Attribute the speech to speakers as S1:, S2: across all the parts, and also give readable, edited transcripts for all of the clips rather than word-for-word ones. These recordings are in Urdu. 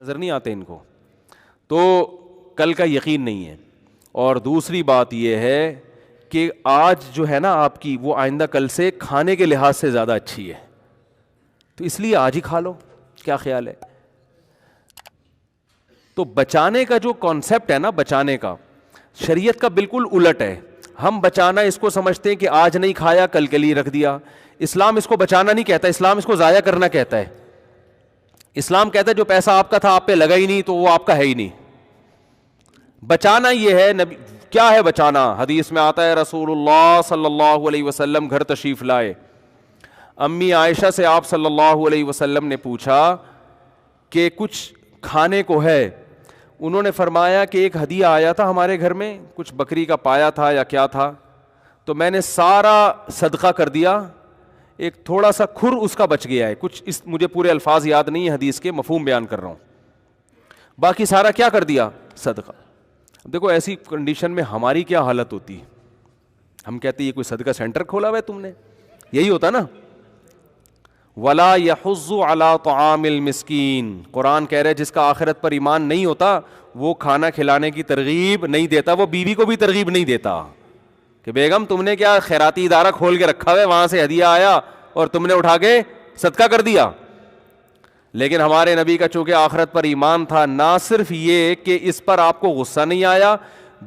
S1: نظر نہیں آتے ان کو، تو کل کا یقین نہیں ہے. اور دوسری بات یہ ہے کہ آج جو ہے نا آپ کی، وہ آئندہ کل سے کھانے کے لحاظ سے زیادہ اچھی ہے، تو اس لیے آج ہی کھا لو. کیا خیال ہے؟ تو بچانے کا جو کانسیپٹ ہے نا، بچانے کا، شریعت کا بالکل الٹ ہے. ہم بچانا اس کو سمجھتے ہیں کہ آج نہیں کھایا کل کے لیے رکھ دیا. اسلام اس کو بچانا نہیں کہتا، اسلام اس کو ضائع کرنا کہتا ہے. اسلام کہتا ہے جو پیسہ آپ کا تھا آپ پہ لگا ہی نہیں تو وہ آپ کا ہے ہی نہیں. بچانا یہ ہے. نبی کیا ہے بچانا؟ حدیث میں آتا ہے رسول اللہ صلی اللہ علیہ وسلم گھر تشریف لائے. امی عائشہ سے آپ صلی اللہ علیہ وسلم نے پوچھا کہ کچھ کھانے کو ہے؟ انہوں نے فرمایا کہ ایک ہدیہ آیا تھا ہمارے گھر میں، کچھ بکری کا پایا تھا یا کیا تھا، تو میں نے سارا صدقہ کر دیا، ایک تھوڑا سا کھر اس کا بچ گیا ہے. کچھ اس مجھے پورے الفاظ یاد نہیں ہے حدیث کے، مفہوم بیان کر رہا ہوں. باقی سارا کیا کر دیا؟ صدقہ. دیکھو ایسی کنڈیشن میں ہماری کیا حالت ہوتی ہے؟ ہم کہتے ہیں یہ کوئی صدقہ سینٹر کھولا ہوا ہے تم نے، یہی ہوتا نا. وَلَا يَحُضُّ عَلَىٰ طَعَامِ الْمِسْكِينِ، قرآن کہہ رہے جس کا آخرت پر ایمان نہیں ہوتا وہ کھانا کھلانے کی ترغیب نہیں دیتا. وہ بیوی کو بھی ترغیب نہیں دیتا کہ بیگم تم نے کیا خیراتی ادارہ کھول کے رکھا ہے، وہاں سے ہدیہ آیا اور تم نے اٹھا کے صدقہ کر دیا. لیکن ہمارے نبی کا چونکہ آخرت پر ایمان تھا، نہ صرف یہ کہ اس پر آپ کو غصہ نہیں آیا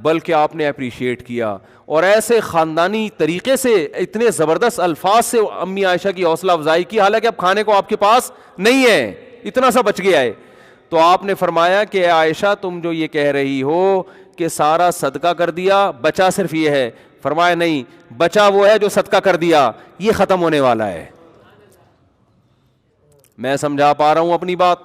S1: بلکہ آپ نے اپریشیٹ کیا، اور ایسے خاندانی طریقے سے اتنے زبردست الفاظ سے امی عائشہ کی حوصلہ افزائی کی، حالانکہ اب کھانے کو آپ کے پاس نہیں ہے، اتنا سا بچ گیا ہے. تو آپ نے فرمایا کہ عائشہ تم جو یہ کہہ رہی ہو کہ سارا صدقہ کر دیا، بچا صرف یہ ہے. فرمایا نہیں، بچا وہ ہے جو صدقہ کر دیا، یہ ختم ہونے والا ہے. میں سمجھا پا رہا ہوں اپنی بات؟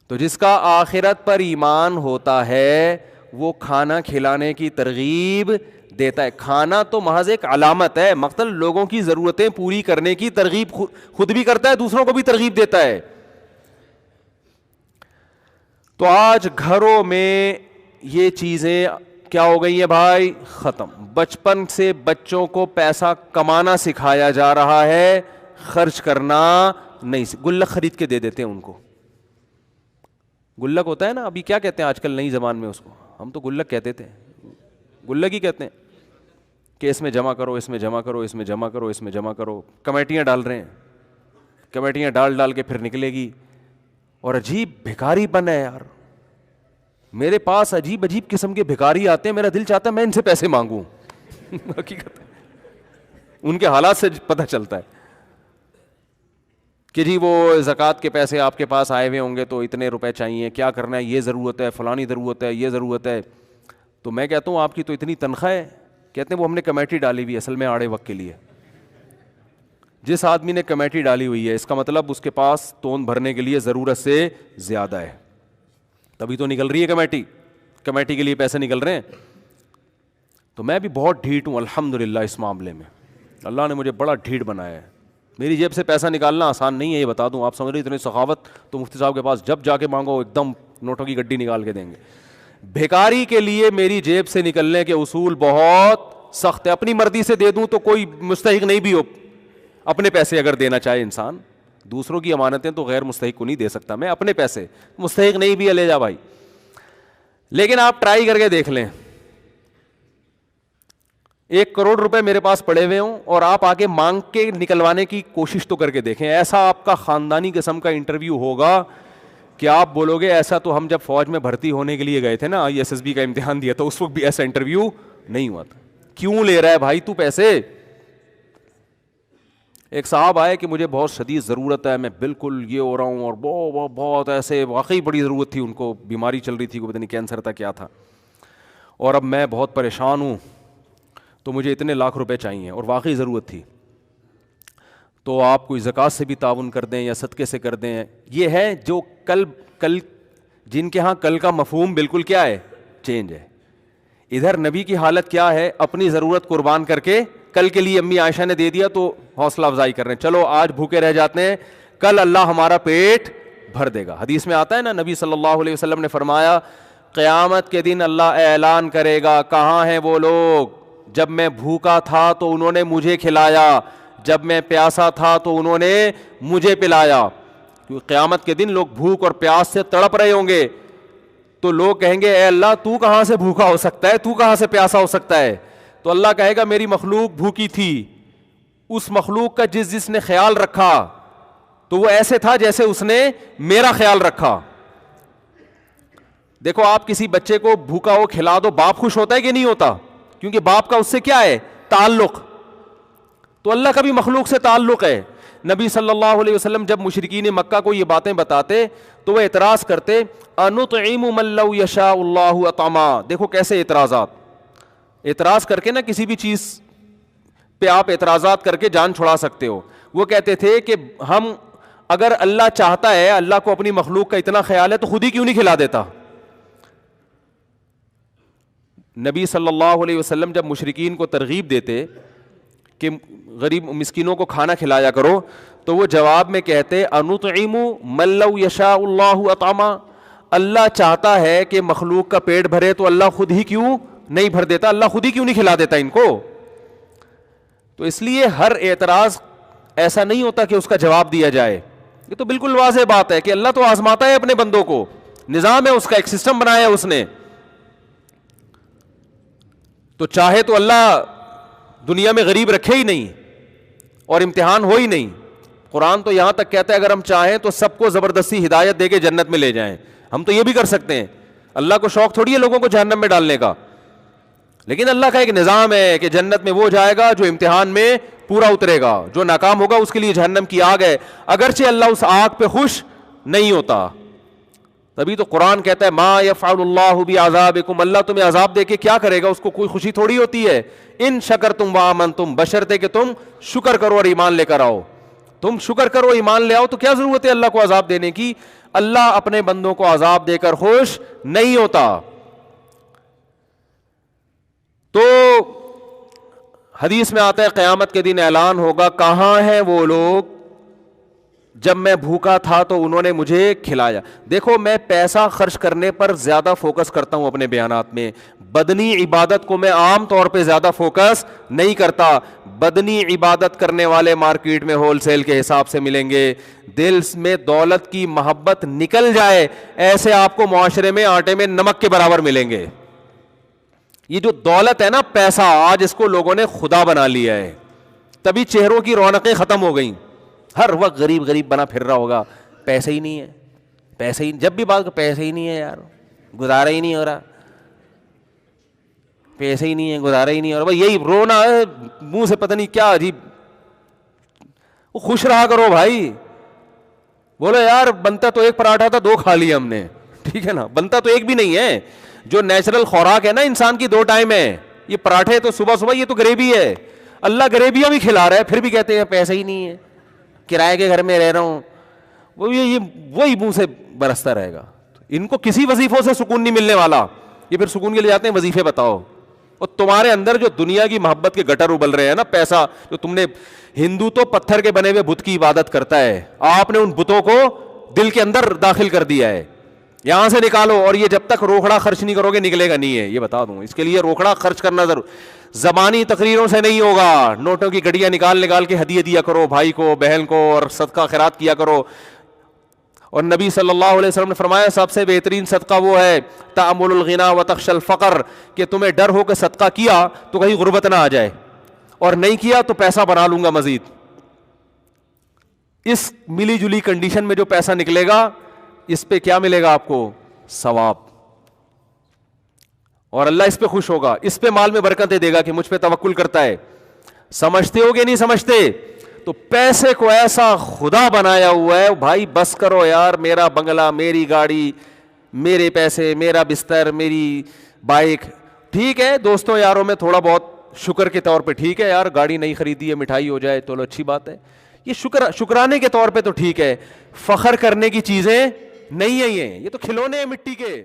S1: تو جس کا آخرت پر ایمان ہوتا ہے وہ کھانا کھلانے کی ترغیب دیتا ہے. کھانا تو محض ایک علامت ہے، مقصد لوگوں کی ضرورتیں پوری کرنے کی ترغیب خود بھی کرتا ہے، دوسروں کو بھی ترغیب دیتا ہے. تو آج گھروں میں یہ چیزیں کیا ہو گئی ہیں بھائی؟ ختم. بچپن سے بچوں کو پیسہ کمانا سکھایا جا رہا ہے، خرچ کرنا نہیں. گلک خرید کے دے دیتے ہیں ان کو. گلک ہوتا ہے نا، ابھی کیا کہتے ہیں آج کل نئی زبان میں اس کو؟ ہم تو گلک کہتے تھے، گلک ہی کہتے ہیں کہ اس میں جمع کرو، اس میں جمع کرو، اس میں جمع کرو، اس میں جمع کرو. کمیٹیاں ڈال رہے ہیں، کمیٹیاں ڈال ڈال کے پھر نکلے گی. اور عجیب بھکاری بن ہے یار. میرے پاس عجیب عجیب قسم کے بھکاری آتے ہیں، میرا دل چاہتا ہے میں ان سے پیسے مانگوں. حقیقت ان کے حالات سے پتہ چلتا ہے کہ جی وہ زکوٰۃ کے پیسے آپ کے پاس آئے ہوئے ہوں گے تو اتنے روپے چاہیے، کیا کرنا ہے، یہ ضرورت ہے، فلانی ضرورت ہے، یہ ضرورت ہے. تو میں کہتا ہوں آپ کی تو اتنی تنخواہ ہے؟ کہتے ہیں وہ ہم نے کمیٹی ڈالی ہوئی ہے اصل میں آڑے وقت کے لیے. جس آدمی نے کمیٹی ڈالی ہوئی ہے اس کا مطلب اس کے پاس توند بھرنے کے لیے ضرورت سے زیادہ ہے، تبھی تو نکل رہی ہے کمیٹی. کمیٹی کے لیے پیسے نکل رہے ہیں. تو میں بھی بہت ڈھیٹ ہوں الحمدللہ اس معاملے میں. اللہ نے مجھے بڑا ڈھیٹ بنایا ہے. میری جیب سے پیسہ نکالنا آسان نہیں ہے، یہ بتا دوں. آپ سمجھ رہے اتنی سخاوت تو مفتی صاحب کے پاس جب جا کے مانگو ایک دم نوٹوں کی گڈی نکال کے دیں گے. بھیکاری کے لیے میری جیب سے نکلنے کے اصول بہت سخت ہے. اپنی مرضی سے دے دوں تو کوئی مستحق نہیں بھی ہو، اپنے پیسے اگر دینا چاہے انسان، دوسروں کی امانتیں تو غیر مستحق کو نہیں دے سکتا میں، اپنے پیسے مستحق نہیں بھی ہے لے جا بھائی. لیکن آپ ٹرائی کر کے دیکھ لیں، 1 کروڑ روپے میرے پاس پڑے ہوئے ہوں اور آپ آگے مانگ کے نکلوانے کی کوشش تو کر کے دیکھیں. ایسا آپ کا خاندانی قسم کا انٹرویو ہوگا کہ آپ بولو گے ایسا تو ہم جب فوج میں بھرتی ہونے کے لیے گئے تھے نا، ISSB کا امتحان دیا تو اس وقت بھی ایسا انٹرویو نہیں ہوا تھا. کیوں لے رہا ہے بھائی تو پیسے؟ ایک صاحب آئے کہ مجھے بہت شدید ضرورت ہے، میں بالکل یہ ہو رہا ہوں، اور بہت ایسے واقعی بڑی ضرورت تھی، ان کو بیماری چل رہی تھی، کوئی پتہ نہیں کینسر تھا کیا تھا، اور اب میں بہت پریشان ہوں تو مجھے اتنے لاکھ روپے چاہیے اور واقعی ضرورت تھی. تو آپ کوئی زکوٰۃ سے بھی تعاون کر دیں یا صدقے سے کر دیں. یہ ہے جو کل جن کے ہاں کل کا مفہوم بالکل کیا ہے؟ چینج ہے. ادھر نبی کی حالت کیا ہے؟ اپنی ضرورت قربان کر کے کل کے لیے امی عائشہ نے دے دیا تو حوصلہ افزائی کر رہے ہیں، چلو آج بھوکے رہ جاتے ہیں، کل اللہ ہمارا پیٹ بھر دے گا. حدیث میں آتا ہے نا، نبی صلی اللہ علیہ وسلم نے فرمایا قیامت کے دن اللہ اعلان کرے گا کہاں ہیں وہ لوگ جب میں بھوکا تھا تو انہوں نے مجھے کھلایا، جب میں پیاسا تھا تو انہوں نے مجھے پلایا. کیونکہ قیامت کے دن لوگ بھوک اور پیاس سے تڑپ رہے ہوں گے, تو لوگ کہیں گے اے اللہ تو کہاں سے بھوکا ہو سکتا ہے, تو کہاں سے پیاسا ہو سکتا ہے؟ تو اللہ کہے گا میری مخلوق بھوکی تھی, اس مخلوق کا جس نے خیال رکھا تو وہ ایسے تھا جیسے اس نے میرا خیال رکھا. دیکھو آپ کسی بچے کو بھوکا ہو کھلا دو, باپ خوش ہوتا ہے کہ نہیں ہوتا؟ کیونکہ باپ کا اس سے کیا ہے تعلق. تو اللہ کا بھی مخلوق سے تعلق ہے. نبی صلی اللہ علیہ وسلم جب مشرکین مکہ کو یہ باتیں بتاتے تو وہ اعتراض کرتے انطعم من لو یشاء اللہ اطعما. دیکھو کیسے اعتراض کر کے نا کسی بھی چیز پہ آپ اعتراضات کر کے جان چھڑا سکتے ہو. وہ کہتے تھے کہ ہم اگر اللہ چاہتا ہے, اللہ کو اپنی مخلوق کا اتنا خیال ہے تو خود ہی کیوں نہیں کھلا دیتا. نبی صلی اللہ علیہ وسلم جب مشرکین کو ترغیب دیتے کہ غریب مسکینوں کو کھانا کھلایا کرو, تو وہ جواب میں کہتے انطعم من لو یشاء اللہ اطعما. اللہ چاہتا ہے کہ مخلوق کا پیٹ بھرے تو اللہ خود ہی کیوں نہیں بھر دیتا, اللہ خود ہی کیوں نہیں کھلا دیتا ان کو. تو اس لیے ہر اعتراض ایسا نہیں ہوتا کہ اس کا جواب دیا جائے. یہ تو بالکل واضح بات ہے کہ اللہ تو آزماتا ہے اپنے بندوں کو, نظام ہے اس کا, ایک سسٹم بنایا ہے اس نے. تو چاہے تو اللہ دنیا میں غریب رکھے ہی نہیں اور امتحان ہو ہی نہیں. قرآن تو یہاں تک کہتا ہے اگر ہم چاہیں تو سب کو زبردستی ہدایت دے کے جنت میں لے جائیں. ہم تو یہ بھی کر سکتے ہیں, اللہ کو شوق تھوڑی ہے لوگوں کو جہنم میں ڈالنے کا. لیکن اللہ کا ایک نظام ہے کہ جنت میں وہ جائے گا جو امتحان میں پورا اترے گا, جو ناکام ہوگا اس کے لیے جہنم کی آگ ہے, اگرچہ اللہ اس آگ پہ خوش نہیں ہوتا. تبھی تو قرآن کہتا ہے ما یفعل اللہ بعذابکم, اللہ تمہیں عذاب دے کے کیا کرے گا, اس کو کوئی خوشی تھوڑی ہوتی ہے. ان شکرتم وآمنتم, بشرطے کہ تم شکر کرو اور ایمان لے کر آؤ. تم شکر کرو ایمان لے آؤ تو کیا ضرورت ہے اللہ کو عذاب دینے کی. اللہ اپنے بندوں کو عذاب دے کر خوش نہیں ہوتا. تو حدیث میں آتا ہے قیامت کے دن اعلان ہوگا کہاں ہیں وہ لوگ جب میں بھوکا تھا تو انہوں نے مجھے کھلایا. دیکھو میں پیسہ خرچ کرنے پر زیادہ فوکس کرتا ہوں اپنے بیانات میں, بدنی عبادت کو میں عام طور پہ زیادہ فوکس نہیں کرتا. بدنی عبادت کرنے والے مارکیٹ میں ہول سیل کے حساب سے ملیں گے. دل میں دولت کی محبت نکل جائے ایسے آپ کو معاشرے میں آٹے میں نمک کے برابر ملیں گے. یہ جو دولت ہے نا پیسہ, آج اس کو لوگوں نے خدا بنا لیا ہے, تبھی چہروں کی رونقیں ختم ہو گئیں. ہر وقت غریب غریب بنا پھر رہا ہوگا, پیسے ہی نہیں ہے, پیسے ہی, جب بھی بات پیسے ہی نہیں ہے یار, گزارا ہی نہیں ہو رہا, پیسے ہی نہیں ہے, گزارا ہی نہیں ہو رہا. بھائی یہی رونا ہے منہ سے, پتہ نہیں کیا عجیب. خوش رہا کرو بھائی, بولو یار بنتا تو ایک پراٹھا تھا, 2 کھا لیا ہم نے, ٹھیک ہے نا, بنتا تو ایک بھی نہیں ہے. جو نیچرل خوراک ہے نا انسان کی 2 ٹائم ہے, یہ پراٹھے تو صبح صبح, یہ تو گریوی ہے. اللہ گریویاں بھی کھلا رہا ہے پھر بھی کہتے ہیں پیسے ہی نہیں ہے, کرائے کے گھر میں رہ رہا ہوں. وہی منہ سے برستا رہے گا. ان کو کسی وظیفوں سے سکون نہیں ملنے والا, یہ پھر سکون کے لیے جاتے ہیں وظیفے بتاؤ. اور تمہارے اندر جو دنیا کی محبت کے گٹر ابل رہے ہیں نا, پیسہ جو تم نے, ہندو تو پتھر کے بنے ہوئے بت کی عبادت کرتا ہے, آپ نے ان بتوں کو دل کے اندر داخل کر دیا ہے. یہاں سے نکالو, اور یہ جب تک روکڑا خرچ نہیں کرو گے نکلے گا نہیں ہے, یہ بتا دوں. اس کے لیے روکڑا خرچ کرنا ضرور, زبانی تقریروں سے نہیں ہوگا. نوٹوں کی گڈیاں نکال کے ہدیے دیا کرو بھائی کو بہن کو, اور صدقہ خیرات کیا کرو. اور نبی صلی اللہ علیہ وسلم نے فرمایا سب سے بہترین صدقہ وہ ہے تأمل الغنا وتخشى الفقر, کہ تمہیں ڈر ہو کہ صدقہ کیا تو کہیں غربت نہ آ جائے, اور نہیں کیا تو پیسہ بنا لوں گا مزید. اس ملی جلی کنڈیشن میں جو پیسہ نکلے گا اس پہ کیا ملے گا آپ کو؟ ثواب. اور اللہ اس پہ خوش ہوگا, اس پہ مال میں برکتیں دے گا کہ مجھ پہ توکل کرتا ہے. سمجھتے ہو کہ نہیں سمجھتے؟ تو پیسے کو ایسا خدا بنایا ہوا ہے بھائی, بس کرو یار, میرا بنگلہ, میری گاڑی, میرے پیسے, میرا بستر, میری بائک, ٹھیک ہے دوستوں یاروں میں تھوڑا بہت شکر کے طور پہ ٹھیک ہے یار, گاڑی نہیں خریدی ہے, مٹھائی ہو جائے تو اچھی بات ہے, یہ شکرانے کے طور پہ تو ٹھیک ہے. فخر کرنے کی چیزیں نہیں ہیں یہ تو کھلونے ہیں مٹی کے.